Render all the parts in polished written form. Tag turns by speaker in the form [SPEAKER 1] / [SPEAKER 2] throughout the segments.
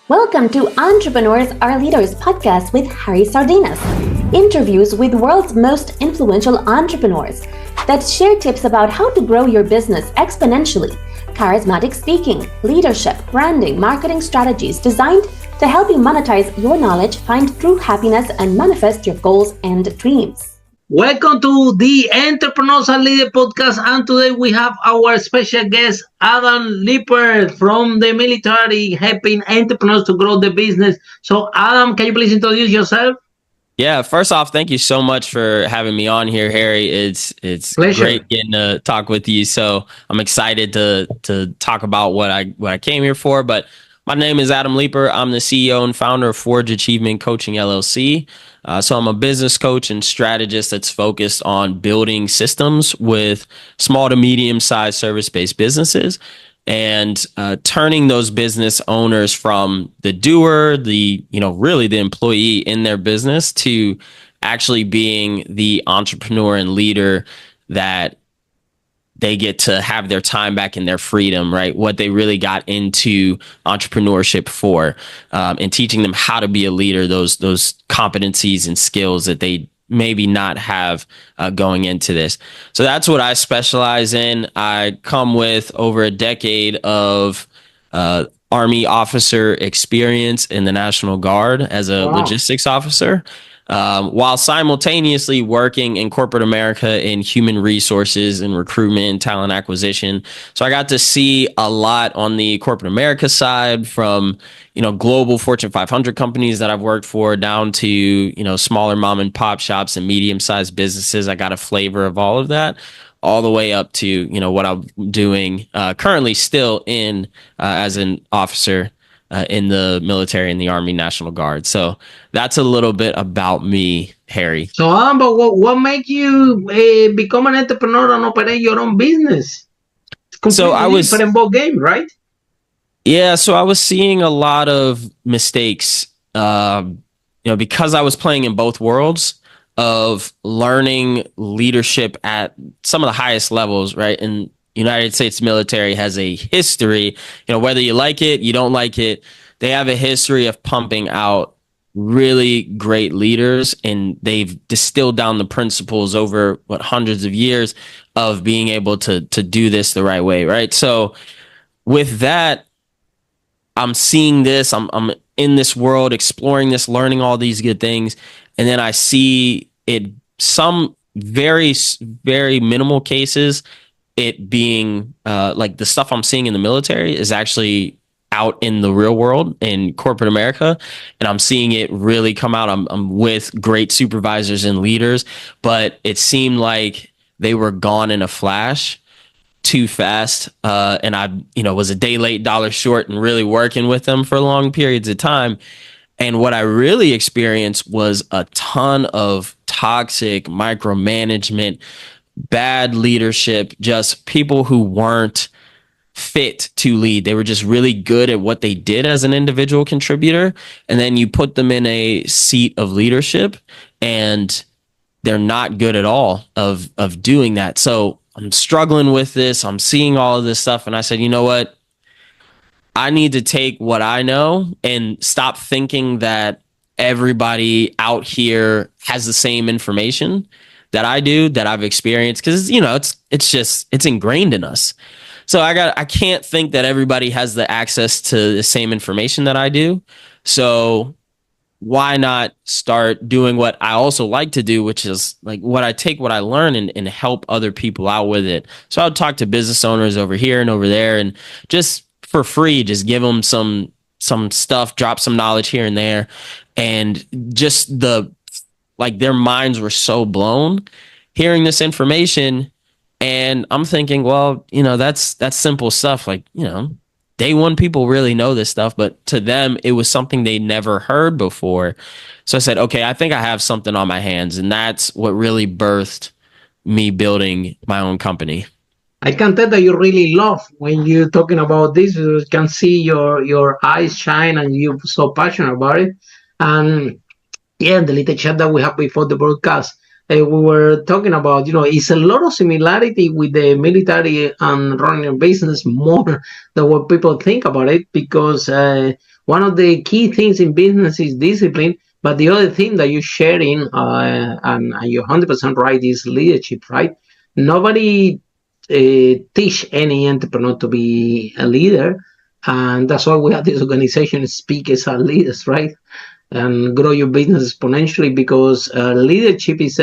[SPEAKER 1] Welcome to Entrepreneurs Are Leaders podcast with Harry Sardinas. Interviews with world's most influential entrepreneurs that share tips about how to grow your business exponentially. Charismatic speaking, leadership, branding, marketing strategies designed to help you monetize your knowledge, find true happiness, and manifest your goals and dreams.
[SPEAKER 2] Welcome to the Entrepreneurial Leader podcast, and today we have our special guest, Adam Leeper from the military, helping entrepreneurs to grow the business. So, Adam, can you please introduce yourself?
[SPEAKER 3] Yeah, first off, thank you so much for having me on here, Harry. It's
[SPEAKER 2] Pleasure.
[SPEAKER 3] Great getting to talk with you. So I'm excited to talk about what I came here for. But my name is Adam Leeper. I'm the CEO and founder of Forge Achievement Coaching LLC. So I'm a business coach and strategist that's focused on building systems with small to medium-sized service-based businesses and turning those business owners from the doer, really the employee in their business, to actually being the entrepreneur and leader that they get to have their time back and their freedom, right? What they really got into entrepreneurship for, and teaching them how to be a leader, those competencies and skills that they maybe not have going into this. So that's what I specialize in. I come with over a decade of Army officer experience in the National Guard as a logistics officer, while simultaneously working in corporate America in human resources and recruitment and talent acquisition. So I got to see a lot on the corporate America side, from global Fortune 500 companies that I've worked for down to smaller mom and pop shops and medium-sized businesses. I got a flavor of all of that, all the way up to what I'm doing currently still in as an officer in the military, in the Army National Guard. So that's a little bit about me, Harry.
[SPEAKER 2] So, but what make you become an entrepreneur and operate your own business? It's completely different ball game, right?
[SPEAKER 3] Yeah, so I was seeing a lot of mistakes, because I was playing in both worlds of learning leadership at some of the highest levels, right? And United States military has a history, whether you like it, you don't like it, they have a history of pumping out really great leaders, and they've distilled down the principles over hundreds of years of being able to do this the right way, right? So with that, I'm seeing this, I'm in this world, exploring this, learning all these good things, and then I see it, some very, very minimal cases, it being like the stuff I'm seeing in the military is actually out in the real world in corporate America. And I'm seeing it really come out. I'm with great supervisors and leaders, but it seemed like they were gone in a flash too fast. And I, was a day late, dollar short, and really working with them for long periods of time. And what I really experienced was a ton of toxic micromanagement, bad leadership, just people who weren't fit to lead. They were just really good at what they did as an individual contributor. And then you put them in a seat of leadership and they're not good at all of doing that. So I'm struggling with this. I'm seeing all of this stuff. And I said, you know what? I need to take what I know and stop thinking that everybody out here has the same information that I do, that I've experienced, because it's ingrained in us. So I can't think that everybody has the access to the same information that I do. So why not start doing what I also like to do, which is like what I learn and help other people out with it. So I'll talk to business owners over here and over there, and just for free, just give them some stuff, drop some knowledge here and there, and just their minds were so blown hearing this information. And I'm thinking, well, that's simple stuff. Day one people really know this stuff, but to them, it was something they never heard before. So I said, okay, I think I have something on my hands. And that's what really birthed me building my own company.
[SPEAKER 2] I can tell that you really love when you're talking about this. You can see your eyes shine and you're so passionate about it. And yeah, the little chat that we have before the broadcast, we were talking about, it's a lot of similarity with the military and running a business more than what people think about it, because one of the key things in business is discipline. But the other thing that you're sharing, and you're 100% right, is leadership, right? Nobody teach any entrepreneur to be a leader. And that's why we have this organization, Speakers and Leaders, right? And grow your business exponentially, because leadership is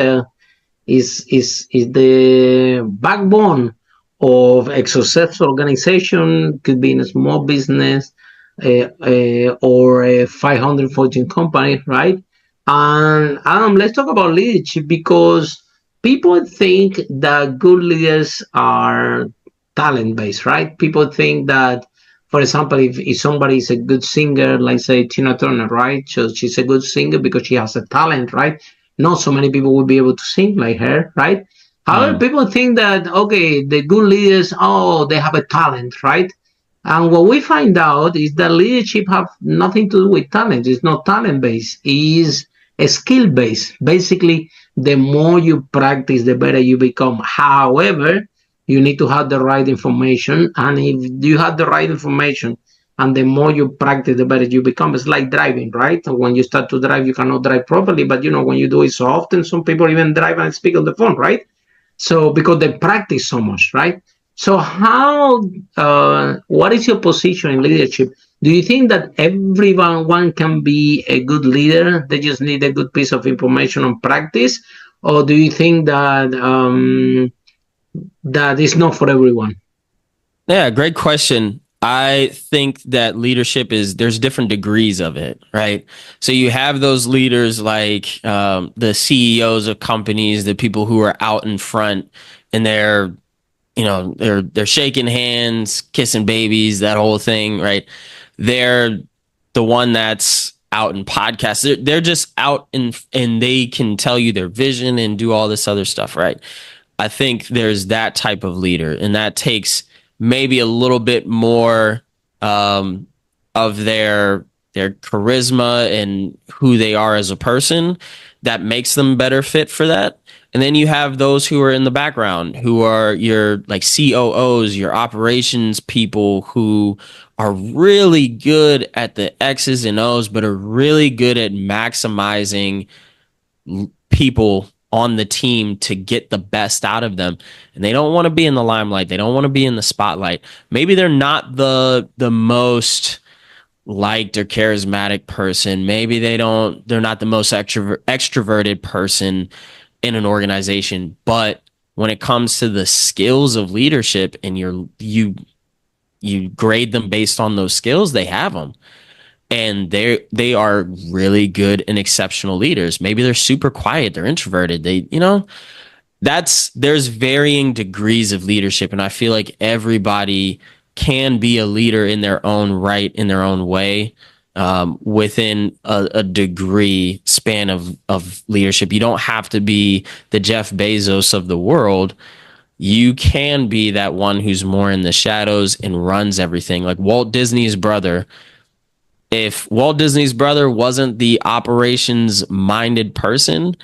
[SPEAKER 2] the backbone of a successful organization. Could be in a small business, or a 500 Fortune company, right? And let's talk about leadership, because people think that good leaders are talent based, right? People think that, for example, if somebody is a good singer, like say Tina Turner, right? So she's a good singer because she has a talent, right? Not so many people will be able to sing like her, right? However, people think that, okay, the good leaders, oh, they have a talent, right? And what we find out is that leadership have nothing to do with talent. It's not talent based. It's a skill based. Basically, the more you practice, the better you become. However, you need to have the right information. And if you have the right information, and the more you practice, the better you become. It's like driving, right? When you start to drive, you cannot drive properly. But when you do it so often, some people even drive and speak on the phone, right? So because they practice so much, right? So what is your position in leadership? Do you think that everyone can be a good leader? They just need a good piece of information and practice, or do you think that that is not for everyone?
[SPEAKER 3] Yeah, great question. I think that leadership there's different degrees of it, right? So you have those leaders like the CEOs of companies, the people who are out in front, and they're shaking hands, kissing babies, that whole thing, right? They're the one that's out in podcasts. They're just out and they can tell you their vision and do all this other stuff, right? I think there's that type of leader, and that takes maybe a little bit more of their charisma and who they are as a person that makes them better fit for that. And then you have those who are in the background, who are your like COOs, your operations people, who are really good at the X's and O's, but are really good at maximizing people on the team to get the best out of them. And they don't want to be in the limelight. They don't want to be in the spotlight. Maybe they're not the most liked or charismatic person. Maybe they're not the most extroverted person in an organization. But when it comes to the skills of leadership, and you grade them based on those skills, they have them. And they are really good and exceptional leaders. Maybe they're super quiet, they're introverted. There's varying degrees of leadership, and I feel like everybody can be a leader in their own right, in their own way, within a degree span of leadership. You don't have to be the Jeff Bezos of the world. You can be that one who's more in the shadows and runs everything, like Walt Disney's brother. If Walt Disney's brother wasn't the operations minded person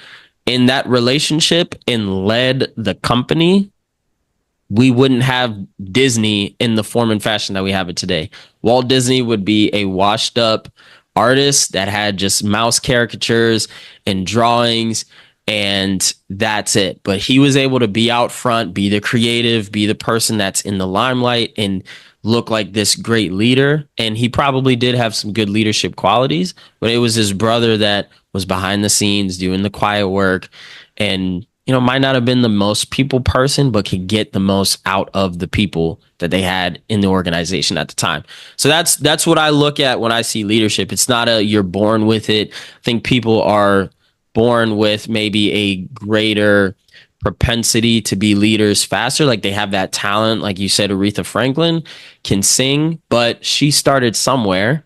[SPEAKER 3] in that relationship and led the company, we wouldn't have Disney in the form and fashion that we have it today. Walt Disney would be a washed up artist that had just mouse caricatures and drawings, and that's it. But he was able to be out front, be the creative, be the person that's in the limelight, and look like this great leader. And he probably did have some good leadership qualities, but it was his brother that was behind the scenes doing the quiet work, and might not have been the most people person, but could get the most out of the people that they had in the organization at the time. So that's what I look at when I see leadership. It's not you're born with it. I think people are born with maybe a greater propensity to be leaders faster. Like they have that talent. Like you said, Aretha Franklin can sing, but she started somewhere.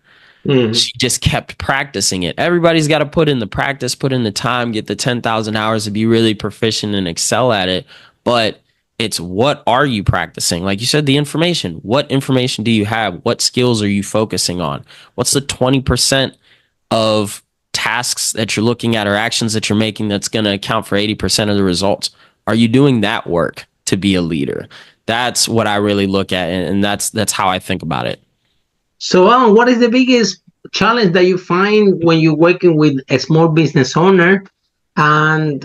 [SPEAKER 3] She just kept practicing it. Everybody's got to put in the practice, put in the time, get the 10,000 hours to be really proficient and excel at it. But it's, what are you practicing? Like you said, the information. What information do you have? What skills are you focusing on? What's the 20% of tasks that you're looking at or actions that you're making that's going to account for 80% of the results? Are you doing that work to be a leader? That's what I really look at, and that's how I think about it.
[SPEAKER 2] So, what is the biggest challenge that you find when you're working with a small business owner, and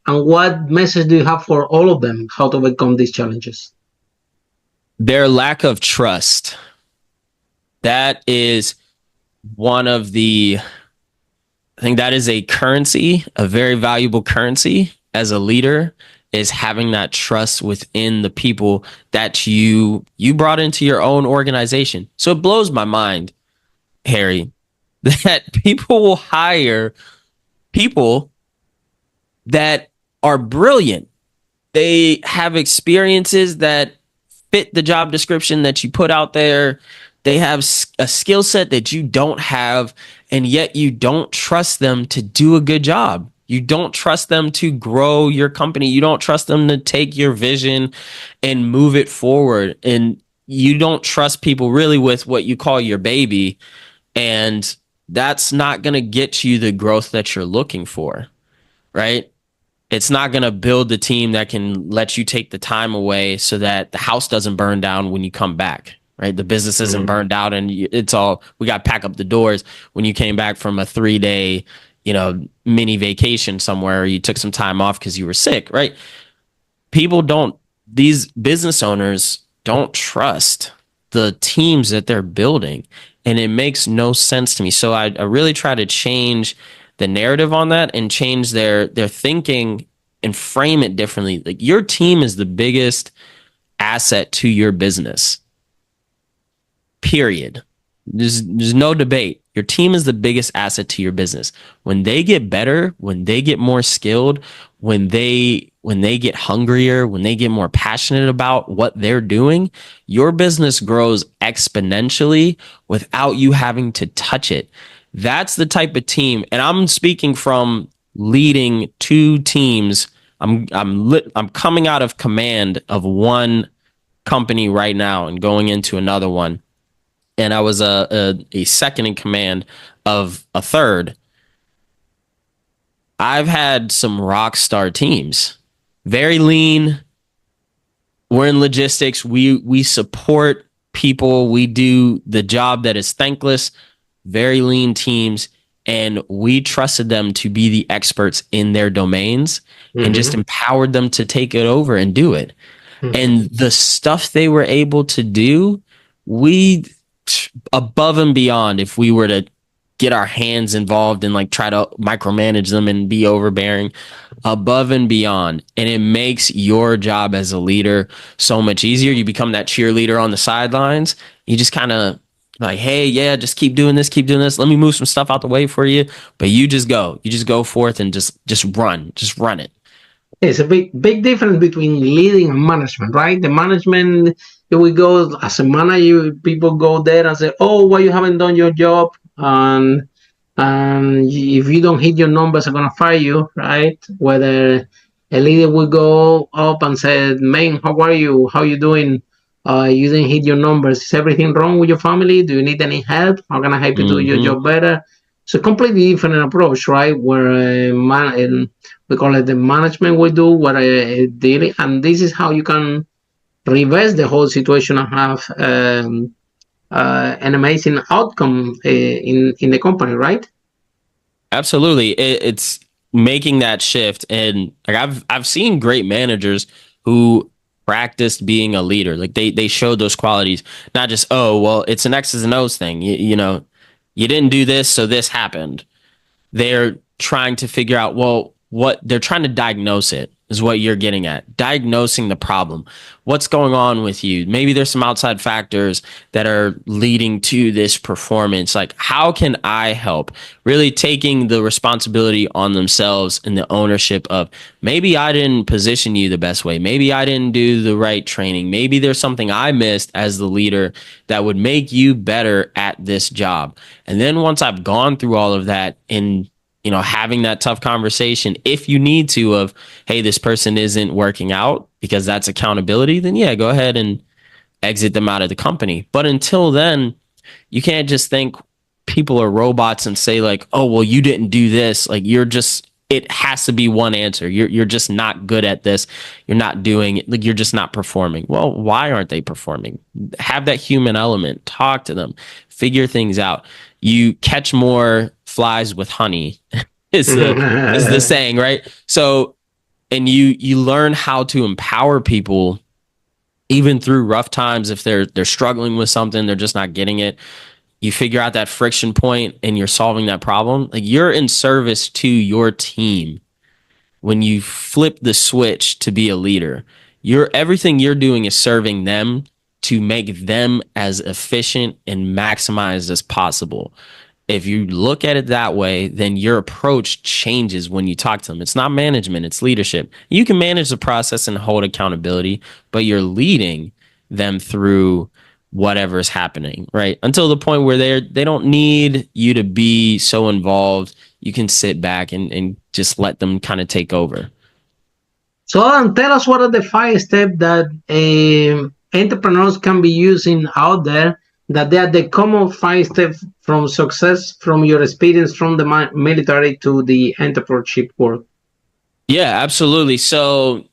[SPEAKER 2] what message do you have for all of them, how to overcome these challenges?
[SPEAKER 3] Their lack of trust. That is one of the, I think that is a currency, a very valuable currency as a leader, is having that trust within the people that you brought into your own organization. So it blows my mind, Harry, that people will hire people that are brilliant. They have experiences that fit the job description that you put out there. They have a skill set that you don't have, and yet you don't trust them to do a good job. You don't trust them to grow your company. You don't trust them to take your vision and move it forward. And you don't trust people really with what you call your baby. And that's not going to get you the growth that you're looking for, right? It's not going to build the team that can let you take the time away so that the house doesn't burn down when you come back, right? The business isn't burned out and it's all, we got to pack up the doors when you came back from a 3-day, mini vacation somewhere, or you took some time off because you were sick, right? These business owners don't trust the teams that they're building, and it makes no sense to me. So I really try to change the narrative on that and change their thinking and frame it differently. Like, your team is the biggest asset to your business. Period. There's no debate. Your team is the biggest asset to your business. When they get better, when they get more skilled, when they get hungrier, when they get more passionate about what they're doing, your business grows exponentially without you having to touch it. That's the type of team. And I'm speaking from leading 2 teams. I'm coming out of command of one company right now and going into another one. And I was a second in command of a third. I've had some rock star teams, very lean. We're in logistics. We support people. We do the job that is thankless, very lean teams. And we trusted them to be the experts in their domains and just empowered them to take it over and do it. And the stuff they were able to do, we above and beyond, if we were to get our hands involved and like try to micromanage them and be overbearing, above and beyond. And it makes your job as a leader so much easier. You become that cheerleader on the sidelines. You just kind of like, hey, yeah, just keep doing this. Let me move some stuff out the way for you. But you just go forth and just run it.
[SPEAKER 2] It's a big difference between leading and management, right? The management, here we go, as a manager, people go there and say, oh, why you haven't done your job? And if you don't hit your numbers, I'm going to fire you, right? Whether a leader will go up and say, man, how are you? How you doing? You didn't hit your numbers. Is everything wrong with your family? Do you need any help? How can I help you do your job better? It's a completely different approach, right? Where we call it the management will do what I did, and this is how you can reverse the whole situation and have an amazing outcome in the company, right?
[SPEAKER 3] Absolutely. It's making that shift. And like I've seen great managers who practiced being a leader. Like they showed those qualities, not just, oh, well, it's an X's and O's thing. You didn't do this, so this happened. They're trying to figure out, well, what they're trying to diagnose it is what you're getting at. Diagnosing the problem. What's going on with you? Maybe there's some outside factors that are leading to this performance. Like, how can I help? Really taking the responsibility on themselves and the ownership of, maybe I didn't position you the best way. Maybe I didn't do the right training. Maybe there's something I missed as the leader that would make you better at this job. And then once I've gone through all of that and having that tough conversation, if you need to, of, hey, this person isn't working out, because that's accountability, then yeah, go ahead and exit them out of the company. But until then, you can't just think people are robots and say like, oh, well, you didn't do this. Like, it has to be one answer. You're just not good at this. You're not doing it. Like, you're just not performing. Well, why aren't they performing? Have that human element. Talk to them. Figure things out. you catch more flies with honey is the saying, right? So, and you learn how to empower people even through rough times. If they're struggling with something, they're just not getting it, you figure out that friction point and you're solving that problem. Like, you're in service to your team when you flip the switch to be a leader. Everything you're doing is serving them to make them as efficient and maximized as possible. If you look at it that way, then your approach changes when you talk to them. It's not management, it's leadership. You can manage the process and hold accountability, but you're leading them through whatever is happening, right? Until the point where they don't need you to be so involved. You can sit back and just let them kind of take over.
[SPEAKER 2] So, Adam, tell us what are the 5 steps that entrepreneurs can be using out there, that they are the common 5 steps from success, from your experience from the military to the entrepreneurship world.
[SPEAKER 3] Yeah, absolutely. So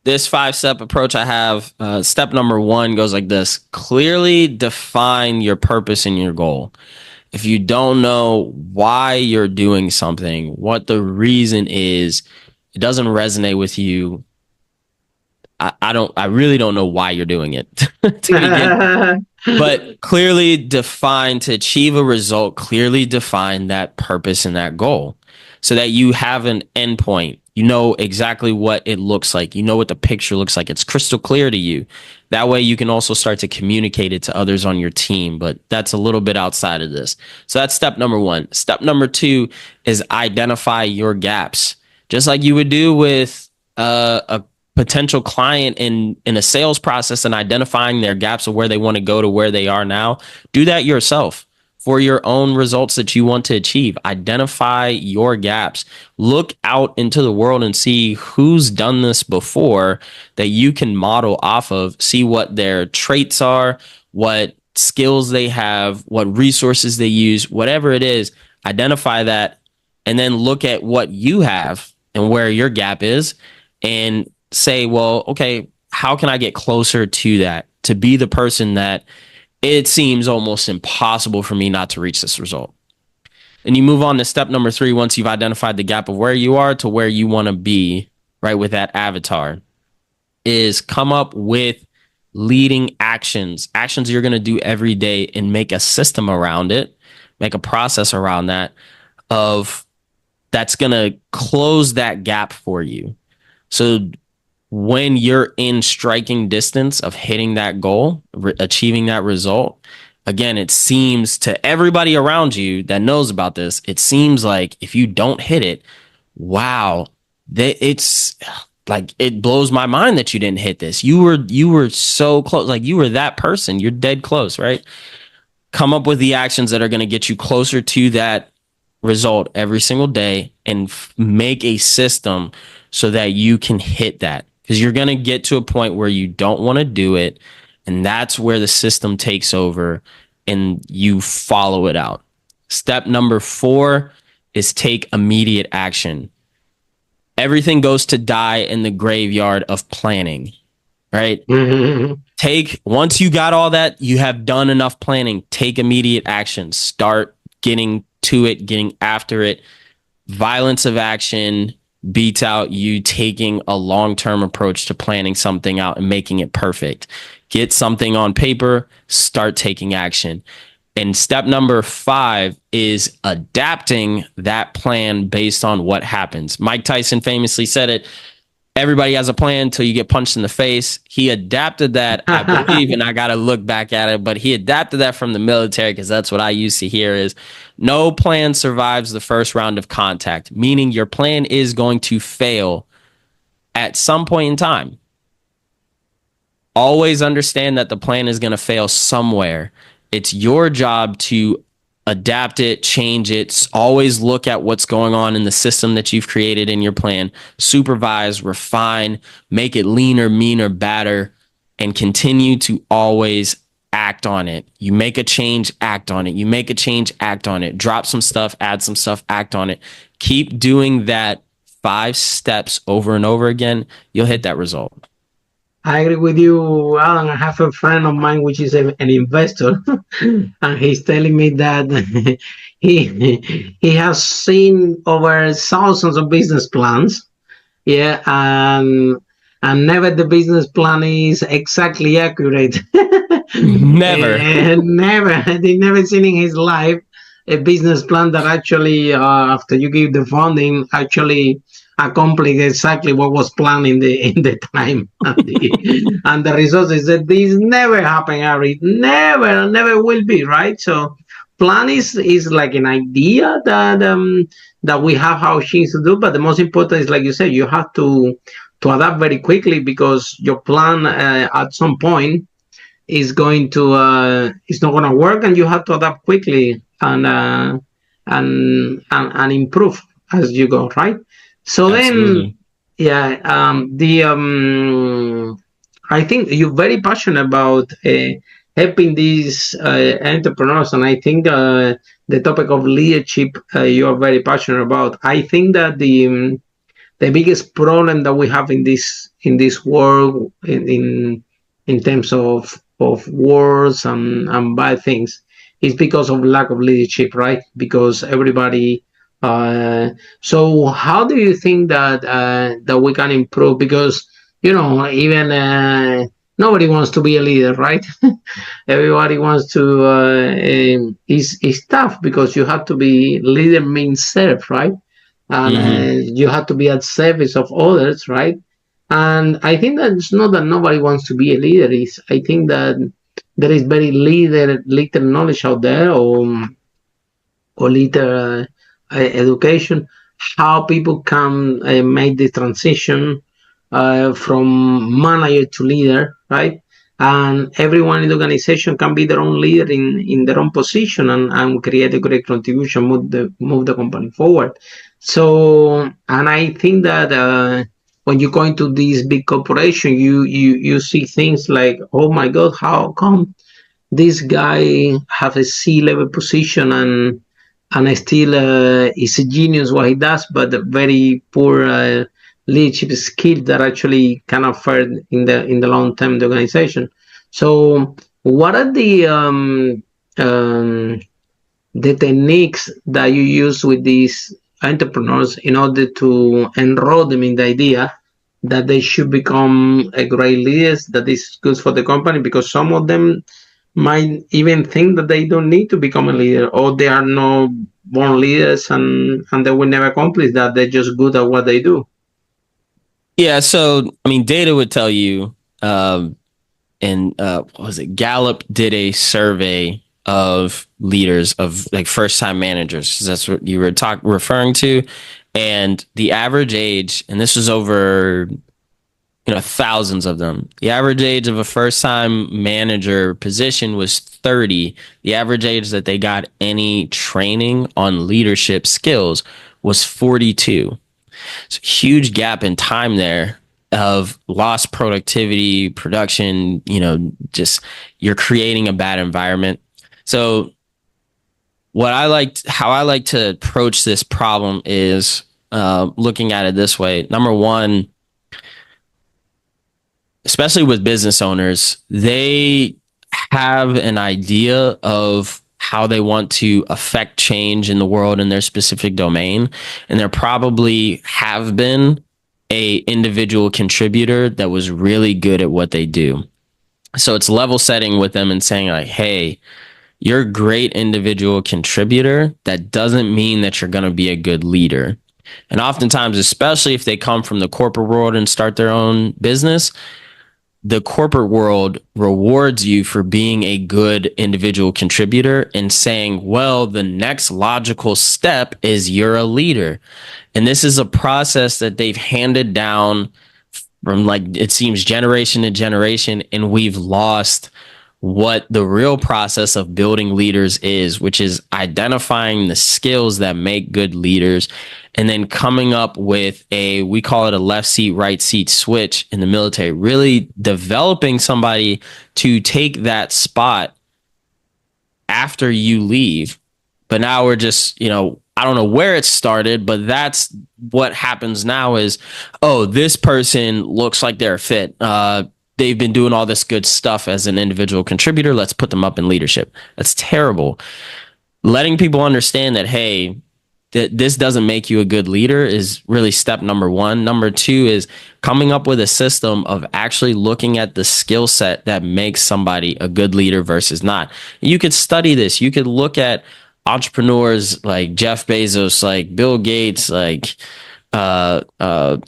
[SPEAKER 3] this 5-step approach I have, step number 1 goes like this: clearly define your purpose and your goal. If you don't know why you're doing something, what the reason is, it doesn't resonate with you, I really don't know why you're doing it to begin. But clearly define, to achieve a result, clearly define that purpose and that goal so that you have an endpoint. You know exactly what it looks like. You know what the picture looks like. It's crystal clear to you. That way you can also start to communicate it to others on your team. But that's a little bit outside of this. So that's step number 1. Step number 2 is identify your gaps. Just like you would do with a potential client in a sales process and identifying their gaps of where they want to go to where they are now. Do that yourself for your own results that you want to achieve. Identify your gaps. Look out into the world and see who's done this before that you can model off of. See what their traits are, what skills they have, what resources they use, whatever it is. Identify that, and then look at what you have and where your gap is, and say, well, okay, how can I get closer to that, to be the person that it seems almost impossible for me not to reach this result? And you move on to step number 3 once you've identified the gap of where you are to where you want to be, right, with that avatar, is come up with leading actions you're going to do every day, and make a system around it, make a process around that that's going to close that gap for you. So when you're in striking distance of hitting that goal, achieving that result, again, it seems to everybody around you that knows about this, it seems like if you don't hit it, wow, it's like, it blows my mind that you didn't hit this. You were so close. Like, you were that person. You're dead close, right? Come up with the actions that are going to get you closer to that result every single day, and make a system so that you can hit that. Because you're going to get to a point where you don't want to do it, and that's where the system takes over and you follow it out. Step number 4 is take immediate action. Everything goes to die in the graveyard of planning, right? Once you got all that, you have done enough planning, take immediate action. Start getting to it, getting after it. Violence of action beats out you taking a long-term approach to planning something out and making it perfect. Get something on paper, start taking action. And step number 5 is adapting that plan based on what happens. Mike Tyson famously said it: everybody has a plan until you get punched in the face. He adapted that, I believe, and I got to look back at it, but he adapted that from the military, because that's what I used to hear is, no plan survives the first round of contact, meaning your plan is going to fail at some point in time. Always understand that the plan is going to fail somewhere. It's your job to adapt it, change it, always look at what's going on in the system that you've created in your plan, supervise, refine, make it leaner, meaner, badder, and continue to always act on it. You make a change, act on it. You make a change, act on it. Drop some stuff, add some stuff, act on it. Keep doing that 5 steps over and over again. You'll hit that result.
[SPEAKER 2] I agree with you, Alan. I have a friend of mine which is an investor, and he's telling me that he has seen over thousands of business plans. Yeah, and never the business plan is exactly accurate.
[SPEAKER 3] Never.
[SPEAKER 2] Never, they never seen in his life a business plan that actually, after you give the funding, actually accomplish exactly what was planned in the time and the results is that this never happen, Harry. Never will be, right? So plan is like an idea that we have how things to do, but the most important is, like you said, you have to adapt very quickly because your plan at some point is going to it's not going to work, and you have to adapt quickly and improve as you go, right? So then,
[SPEAKER 3] Absolutely.
[SPEAKER 2] yeah, the I think you're very passionate about helping these entrepreneurs, and I think the topic of leadership you are very passionate about. I think that the biggest problem that we have in this world in terms of wars and bad things is because of lack of leadership, right? Because everybody. So how do you think that we can improve? Because even nobody wants to be a leader, right? Everybody wants to. It's tough because you have to be leader means serve, right? And
[SPEAKER 3] Hmm.
[SPEAKER 2] you have to be at service of others, right? And I think that it's not that nobody wants to be a leader. I think that there is very little knowledge out there, or little education, how people can make the transition from manager to leader, right? And everyone in the organization can be their own leader in their own position and create a great contribution, move the company forward. So, and I think that when you go into these big corporation, you see things like, oh my God, how come this guy have a C-level position and still is a genius what he does, but a very poor leadership skill that actually can affect in the long term the organization. So, what are the techniques that you use with these entrepreneurs in order to enroll them in the idea that they should become a great leaders that is good for the company? Because some of them might even think that they don't need to become a leader, or they are no born leaders, and they will never accomplish that. They're just good at what they do.
[SPEAKER 3] Yeah. So, I mean, data would tell you, and what was it? Gallup did a survey of leaders of like first time managers. That's what you were referring to. And the average age, and this was over thousands of them. The average age of a first time manager position was 30. The average age that they got any training on leadership skills was 42. It's a huge gap in time there of lost productivity, production, just you're creating a bad environment. So how I like to approach this problem is looking at it this way. Number one, especially with business owners, they have an idea of how they want to affect change in the world in their specific domain. And there probably have been a individual contributor that was really good at what they do. So it's level setting with them and saying like, hey, you're a great individual contributor. That doesn't mean that you're going to be a good leader. And oftentimes, especially if they come from the corporate world and start their own business, the corporate world rewards you for being a good individual contributor and saying, well, the next logical step is you're a leader. And this is a process that they've handed down from, like, it seems, generation to generation. And we've lost what the real process of building leaders is, which is identifying the skills that make good leaders and then coming up with we call it a left seat, right seat switch in the military, really developing somebody to take that spot after you leave. But now we're just, I don't know where it started, but that's what happens now is, oh, this person looks like they're fit. they've been doing all this good stuff as an individual contributor. Let's put them up in leadership. That's terrible. Letting people understand that, hey, that this doesn't make you a good leader is really step number one. Number two is coming up with a system of actually looking at the skill set that makes somebody a good leader versus not. You could study this. You could look at entrepreneurs like Jeff Bezos, like Bill Gates, like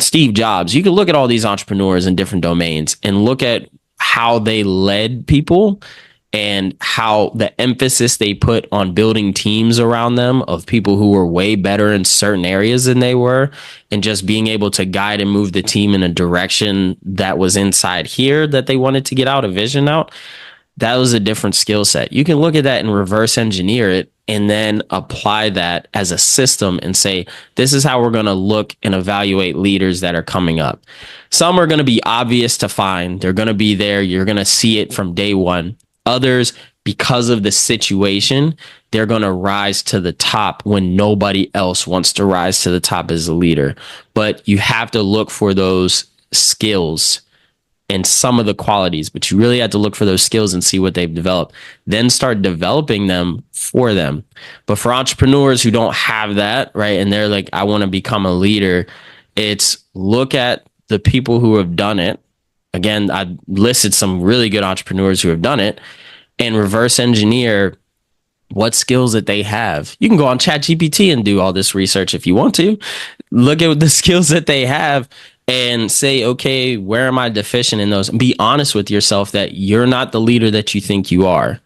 [SPEAKER 3] Steve Jobs. You could look at all these entrepreneurs in different domains and look at how they led people and how the emphasis they put on building teams around them of people who were way better in certain areas than they were, and just being able to guide and move the team in a direction that was inside here that they wanted to get out, a vision out. That was a different skill set. You can look at that and reverse engineer it and then apply that as a system and say, this is how we're going to look and evaluate leaders that are coming up. Some are going to be obvious to find. They're going to be there. You're going to see it from day one. Others, because of the situation, they're going to rise to the top when nobody else wants to rise to the top as a leader. But you have to look for those skills and some of the qualities, but you really have to look for those skills and see what they've developed. Then start developing them for them. But for entrepreneurs who don't have that, right, and they're like, I want to become a leader, it's look at the people who have done it. Again, I listed some really good entrepreneurs who have done it, and reverse engineer what skills that they have. You can go on ChatGPT and do all this research if you want to. Look at the skills that they have and say, okay, where am I deficient in those? And be honest with yourself that you're not the leader that you think you are,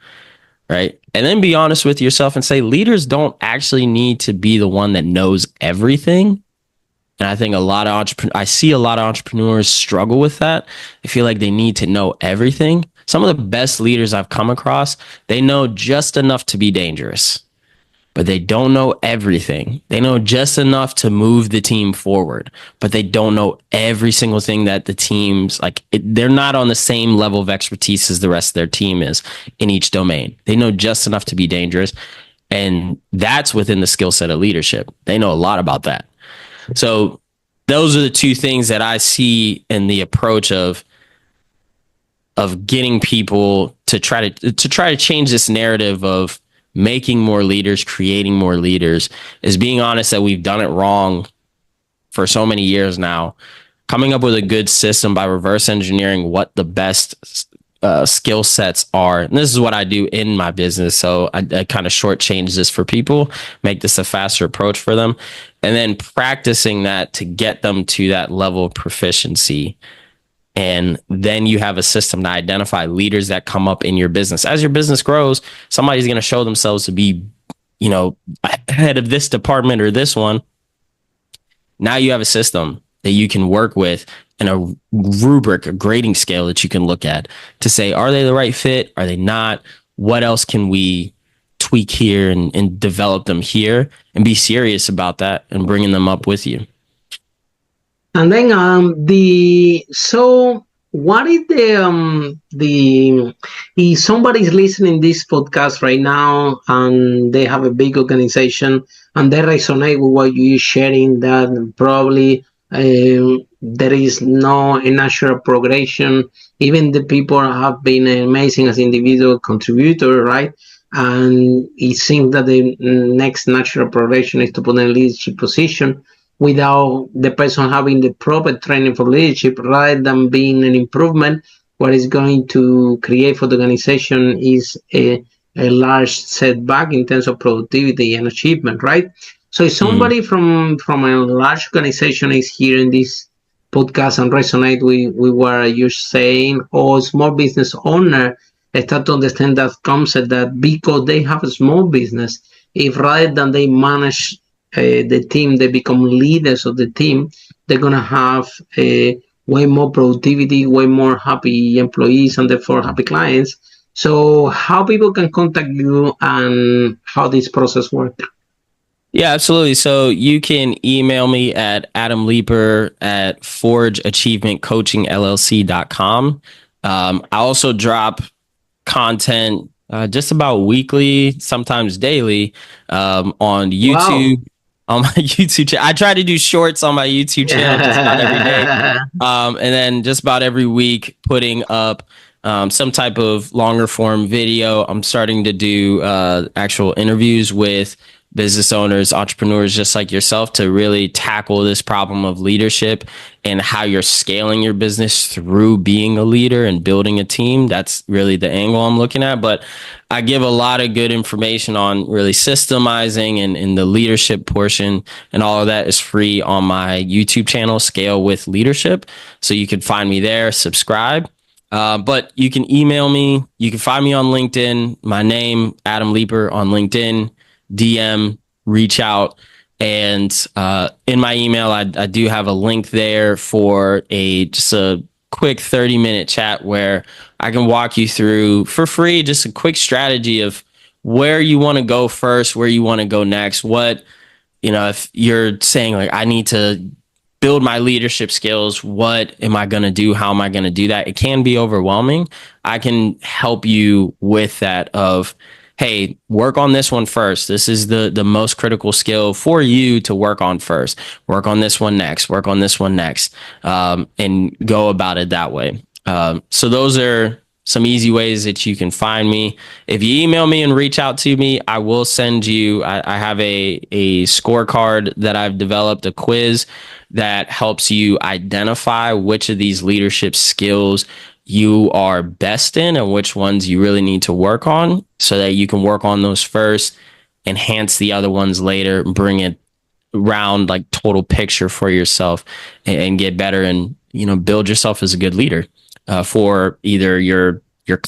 [SPEAKER 3] right? And then be honest with yourself and say, leaders don't actually need to be the one that knows everything. And I think I see a lot of entrepreneurs struggle with that. I feel like they need to know everything. Some of the best leaders I've come across, they know just enough to be dangerous, but they don't know everything. They know just enough to move the team forward, but they don't know every single thing that the team's like. They're not on the same level of expertise as the rest of their team is in each domain. They know just enough to be dangerous. And that's within the skill set of leadership. They know a lot about that. So those are the two things that I see in the approach of getting people to try to change this narrative of making more leaders, creating more leaders, is being honest that we've done it wrong for so many years now. Coming up with a good system by reverse engineering what the best skill sets are. And this is what I do in my business. So I kind of shortchange this for people, make this a faster approach for them, and then practicing that to get them to that level of proficiency. And then you have a system to identify leaders that come up in your business. As your business grows, somebody's going to show themselves to be, head of this department or this one. Now you have a system that you can work with and a rubric, a grading scale that you can look at to say, are they the right fit? Are they not? What else can we tweak here and develop them here, and be serious about that and bringing them up with you?
[SPEAKER 2] And then what is the if somebody's listening this podcast right now and they have a big organization and they resonate with what you're sharing, that probably there is no natural progression. Even the people have been amazing as individual contributor, right? And it seems that the next natural progression is to put in a leadership position without the person having the proper training for leadership, rather than being an improvement. What is going to create for the organization is a large setback in terms of productivity and achievement, right? So if somebody from a large organization is hearing this podcast and resonate with what you're saying, or small business owner start to understand that concept, that because they have a small business, if rather than they manage the team, they become leaders of the team, they're going to have way more productivity, way more happy employees, and therefore happy clients. So how people can contact you and how this process works?
[SPEAKER 3] Yeah, absolutely. So you can email me at adamleeper@forgeachievementcoachingllc.com. I also drop content just about weekly, sometimes daily, on YouTube. Wow. on my YouTube channel. I try to do shorts on my YouTube channel just about every day. And then just about every week putting up some type of longer form video. I'm starting to do actual interviews with business owners, entrepreneurs just like yourself to really tackle this problem of leadership and how you're scaling your business through being a leader and building a team. That's really the angle I'm looking at. But I give a lot of good information on really systemizing and the leadership portion, and all of that is free on my YouTube channel, Scale with Leadership. So you can find me there, subscribe. But you can email me. You can find me on LinkedIn. My name, Adam Leeper, on LinkedIn. DM, reach out. And in my email, I do have a link there for just a quick 30-minute chat where I can walk you through for free just a quick strategy of where you want to go first, where you want to go next. What, if you're saying like, I need to build my leadership skills, what am I going to do? How am I going to do that? It can be overwhelming. I can help you with that of, hey, work on this one first. This is the most critical skill for you to work on first. Work on this one next. Work on this one next. And go about it that way. So those are some easy ways that you can find me. If you email me and reach out to me, I will send you, I have a scorecard that I've developed, a quiz that helps you identify which of these leadership skills you are best in and which ones you really need to work on, so that you can work on those first, enhance the other ones later, bring it around like total picture for yourself and get better and, build yourself as a good leader for either your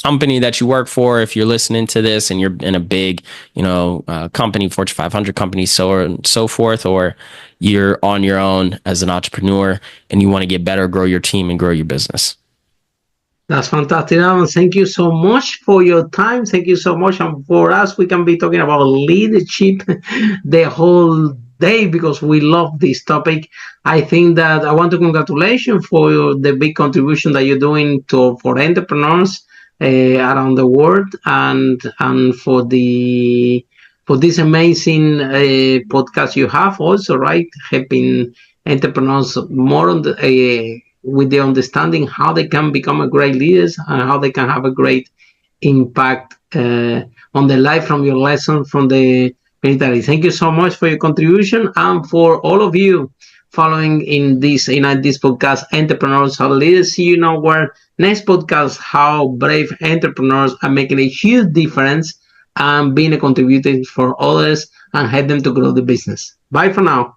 [SPEAKER 3] company that you work for. If you're listening to this and you're in a big, company, Fortune 500 company, so on and so forth, or you're on your own as an entrepreneur and you want to get better, grow your team and grow your business.
[SPEAKER 2] That's fantastic, Adam. Thank you so much for your time. Thank you so much. And for us, we can be talking about leadership the whole day because we love this topic. I think that I want to congratulate you for the big contribution that you're doing for entrepreneurs around the world, and for this amazing podcast you have also, right? Helping entrepreneurs more on with the understanding how they can become a great leaders and how they can have a great impact on their life from your lesson from the military. Thank you so much for your contribution, and for all of you following in this podcast, Entrepreneurs How Leaders. See you in our next podcast, how brave entrepreneurs are making a huge difference and being a contributor for others and help them to grow the business. Bye for now.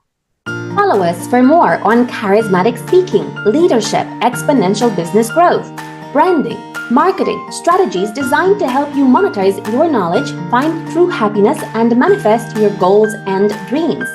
[SPEAKER 1] Follow us for more on charismatic speaking, leadership, exponential business growth, branding, marketing, strategies designed to help you monetize your knowledge, find true happiness, and manifest your goals and dreams.